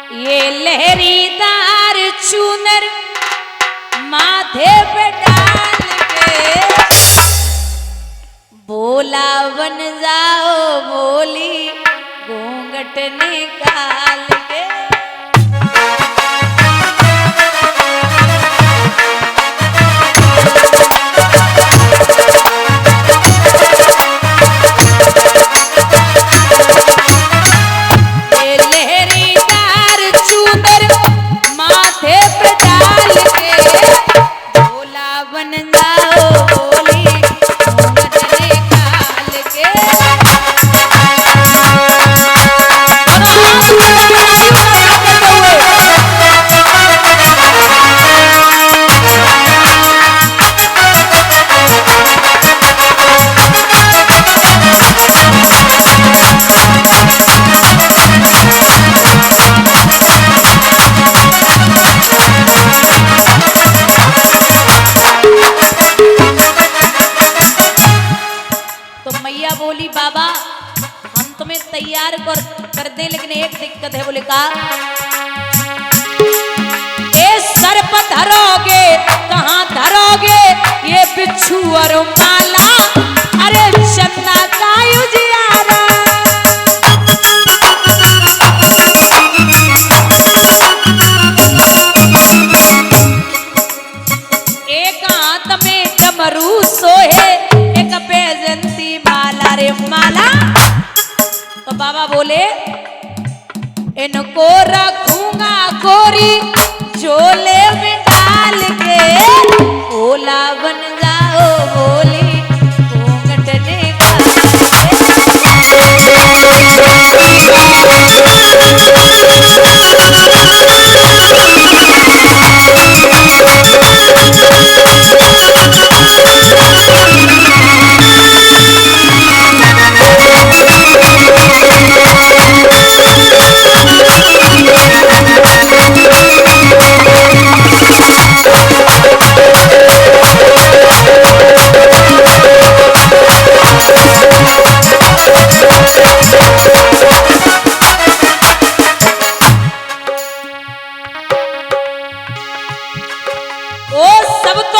ये लहरीदार चूनर माथे पे डाल के बोला बन जाओ बोली घूंघट निकाल के। कर दे लेकिन एक दिक्कत है। बोले का ए सर पर धरोगे कहाँ धरोगे ये बिच्छू और माला, अरे चन्ना का उजियारा। एक हाथ में डमरू सोहे एक बैजंती माला रे माला। तो बाबा बोले इनको रखूंगा गोरी झोले में डाल के भोला बन जाओ बोली घूंघट निकाल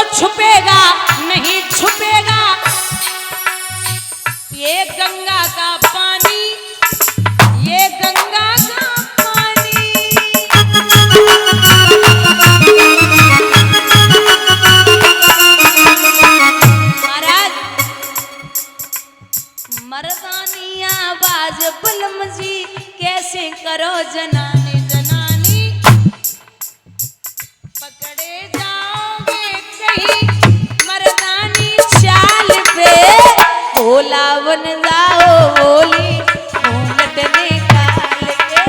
छुपेगा नहीं छुपेगा ये गंगा का पानी, ये गंगा का पानी। महाराज मर्दानी आवाज बुलम जी कैसे करो जनानी जनानी, पकड़े जाओगे कहीं मर्दानी चाल पे भोला बन जाओ बोली घूंघट निकाल के।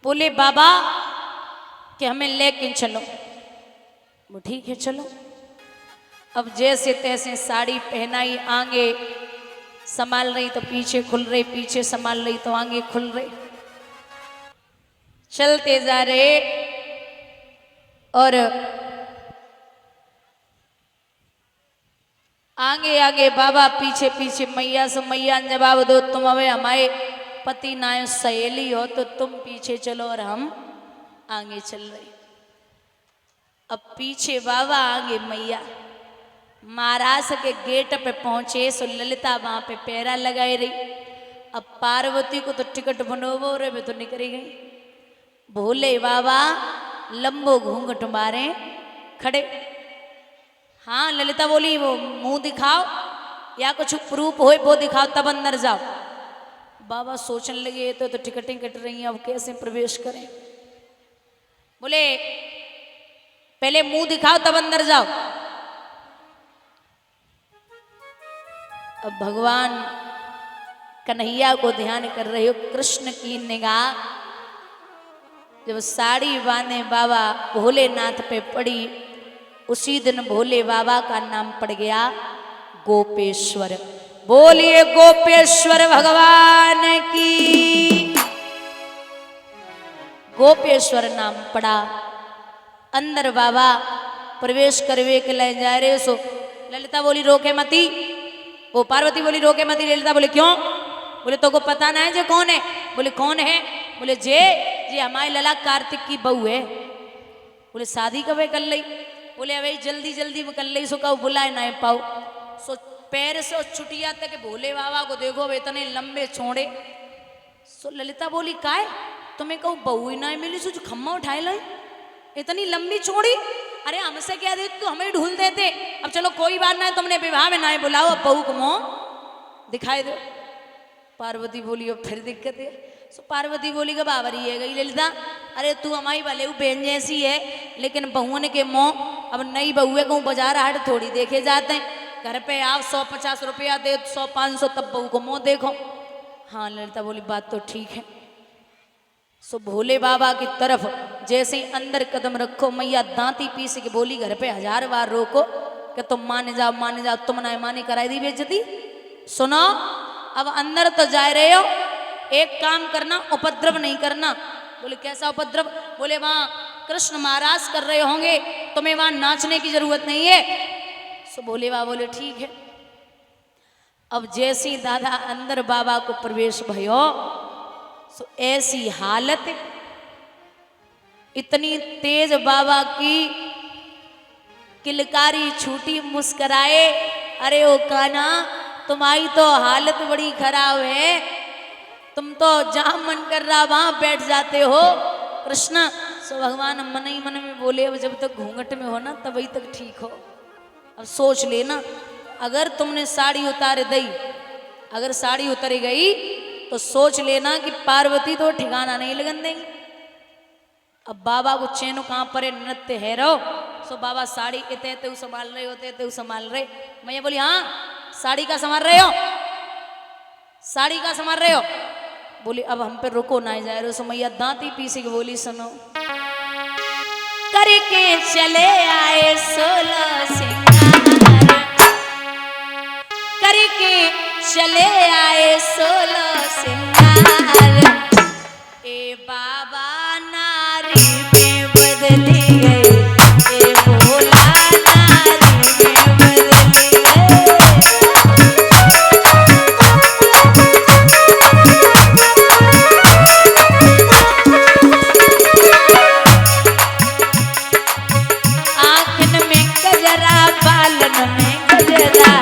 बोले बाबा कि हमें लेकिन चलो। वो ठीक है चलो। अब जैसे तैसे साड़ी पहनाई, आगे संभाल रही तो पीछे खुल रही, पीछे संभाल रही तो आगे खुल रही, चलते जा रहे। और आगे आगे बाबा, पीछे पीछे मैया। से मैया ने जवाब दो तुम हमें हमारे पति ना सहेली हो तो तुम पीछे चलो और हम आगे चल रहे। अब पीछे बाबा आगे मैया। महाराज के गेट पे पहुंचे सो ललिता वहां पे पैरा लगाई रही। अब पार्वती को तो टिकट बनोबो रे वे तो निकली गई। भोले बाबा लंबो घूंघट मारे खड़े। हाँ ललिता बोली वो मुंह दिखाओ या कुछ प्रूफ हो वो दिखाओ तब अंदर जाओ। बाबा सोचने लगे तो टिकटें कट रही हैं, अब कैसे प्रवेश करें। बोले पहले मुंह दिखाओ तब अंदर जाओ। अब भगवान कन्हैया को ध्यान कर रहे हो, कृष्ण की निगाह जब साड़ी बांधे बाबा भोलेनाथ पे पड़ी, उसी दिन भोले बाबा का नाम पड़ गया गोपेश्वर। बोलिए गोपेश्वर भगवान की। गोपेश्वर नाम पड़ा। अंदर बाबा प्रवेश करवे के ले जा रहे सो ललिता बोली रोके मती, वो पार्वती बोली रोके मती। ललिता बोले क्यों? बोले तो को पता ना है जे कौन है? बोले कौन है? बोले जे हमारी लला कार्तिक की बहू है। बोले शादी कब कर ली? बोले अभी जल्दी जल्दी में कर ली सो कब बुलाए ना पाओ। सो पैर से छुटिया तक भोले बाबा को देखो अब इतने लंबे छोड़े। सो ललिता बोली काय तुम्हें कहूँ बहू ही ना मिली सो जो खम्मा उठाए लाई इतनी लंबी छोड़ी। अरे हमसे क्या दे तू हमें ढूंढ देते। अब चलो कोई बात ना, तुमने विवाह में ना बुलाओ, अब बहू को मुंह दिखाई दो। पार्वती बोली अब फिर दिक्कत है। सो पार्वती बोली का बाबरी है गई ललिता, अरे तू हमारी भले बहन जैसी है लेकिन बहुओं के मुँह अब नई बहू है कहूँ बाजार हाट थोड़ी देखे जाते हैं। घर पे आप 150 रुपया दे 100-500 तब बहू को मुँह देखो। हाँ ललिता बोली बात तो ठीक है। सो भोले बाबा की तरफ जैसे ही अंदर कदम रखो मैया दांती पीस के बोली घर पे 1000 बार रोको कि तुम माने जाओ, तुम ना माने कराई दी बेइज्जती। सुनो अब अंदर तो जा रहे हो, एक काम करना उपद्रव नहीं करना। बोले कैसा उपद्रव? बोले वहां कृष्ण महाराज कर रहे होंगे, तुम्हें वहां नाचने की जरूरत नहीं है। सो भोले बाबा बोले ठीक है। अब जैसी दादा अंदर बाबा को प्रवेश भयो सो ऐसी हालत इतनी तेज बाबा की किलकारी छूटी मुस्कराए। अरे ओ काना तुम्हारी तो हालत बड़ी खराब है, तुम तो जहां मन कर रहा वहां बैठ जाते हो कृष्ण। सो भगवान मन ही मन में बोले अब जब तक घूंघट में हो ना तभी तक ठीक हो। अब सोच लेना अगर तुमने साड़ी उतार दी, अगर साड़ी उतर गई तो सोच लेना कि पार्वती तो ठिकाना नहीं लगन देंगी। अब बाबा को चैनो कहाँ पर नृत्य है रो। सो बाबा साड़ी इतने संभाल रहे होते संभाल रहे। मैं बोली हाँ साड़ी का संभाल रहे हो, साड़ी का संभाल रहे हो? बोली अब हम पे रुको ना जा रहे। सो मैया दांती पीसी के बोली सुनो करके चले आए 16 सिंगार, करके चले आए 16 सिंगार। ए बाबा नारी में बदली गए, ए भोला नारी में बदली गए। आँखन में गजरा बालन में गजरा,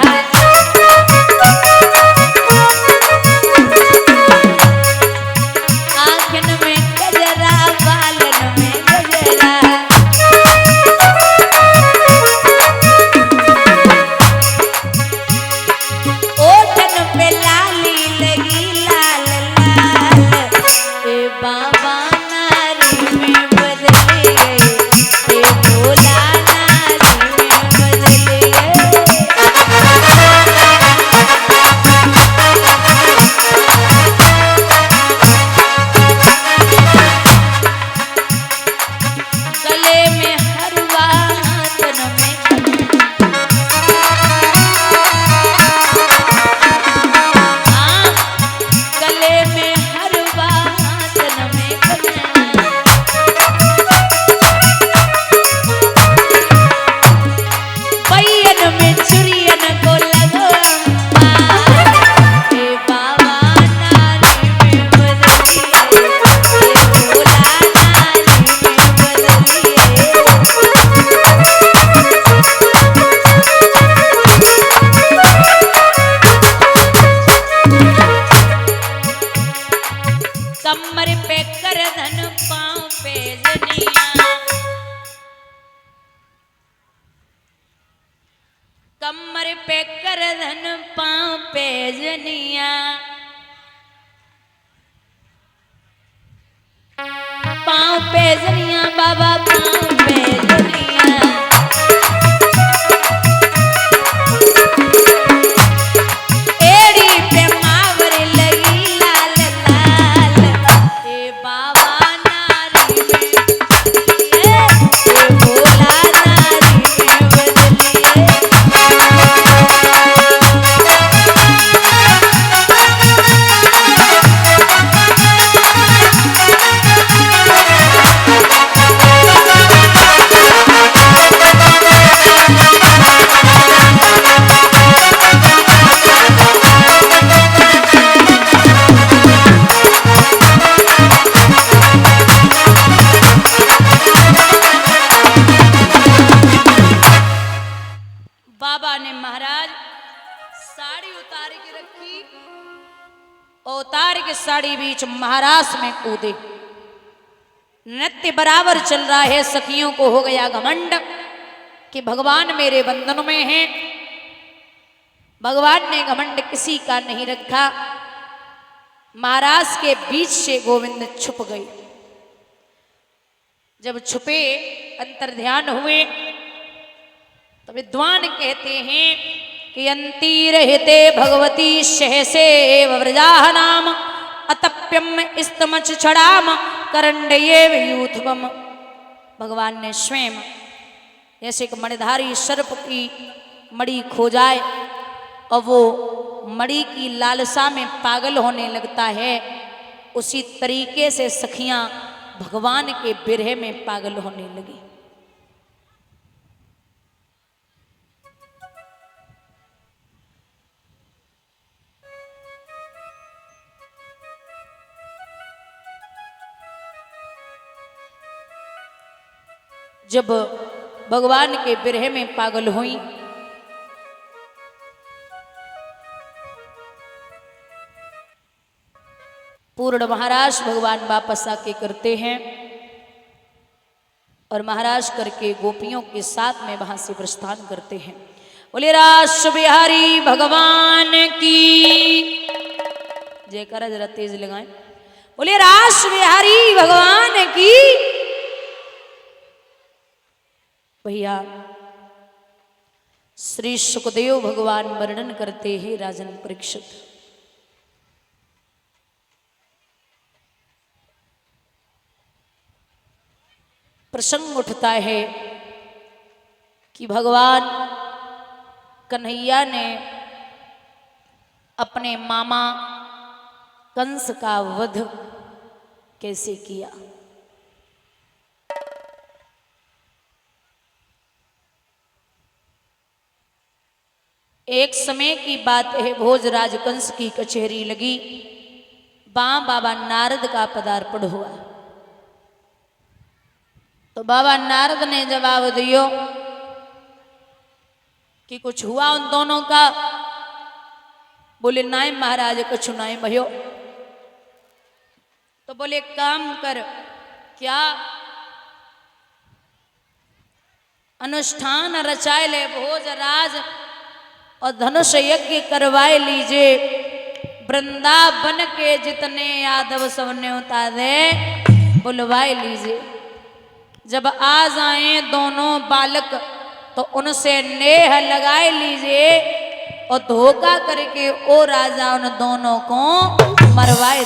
कमर पे करधन पाँव पे जनिया, कमर पे करधन पाँव पे जनिया। पाँव पे जनिया बाबा पाँव पे जनिया। साड़ी उतार के रखी और उतार के साड़ी बीच महाराज में कूदे। नृत्य बराबर चल रहा है। सखियों को हो गया घमंड कि भगवान मेरे बंधन में हैं। भगवान ने घमंड किसी का नहीं रखा। महाराज के बीच से गोविंद छुप गए। जब छुपे अंतर ध्यान हुए तो विद्वान कहते हैं कि अंती रहते भगवती सहसे व्रजाह नाम अतप्यम स्तमच छड़ाम करंडये यूथवम। भगवान ने स्वयं जैसे एक मणिधारी सर्प की मणि खो जाए और वो मणि की लालसा में पागल होने लगता है, उसी तरीके से सखियां भगवान के बिरह में पागल होने लगी। जब भगवान के बिरह में पागल हुई पूर्ण महाराज भगवान वापस आके करते हैं और महाराज करके गोपियों के साथ में वहां से प्रस्थान करते हैं। बोले रास बिहारी भगवान की जयकारा जरा तेज लगाएं। बोले रास बिहारी भगवान की। भैया श्री सुखदेव भगवान वर्णन करते हैं राजन परीक्षित। प्रसंग उठता है कि भगवान कन्हैया ने अपने मामा कंस का वध कैसे किया। एक समय की बात है, भोजराज कंस की कचहरी लगी। बाबा नारद का पदार्पण हुआ तो बाबा नारद ने जवाब दियो कि कुछ हुआ उन दोनों का। बोले नाय महाराज कुछ नाय भयो। तो बोले काम कर, क्या अनुष्ठान रचाए ले भोजराज और धनुष यज्ञ करवाए लीजिए। वृंदावन के जितने यादव सब न्योता दे बुलवाए लीजिए। जब आ जाएं दोनों बालक तो उनसे नेह लगाए लीजिए और धोखा करके ओ राजा उन दोनों को मरवाए।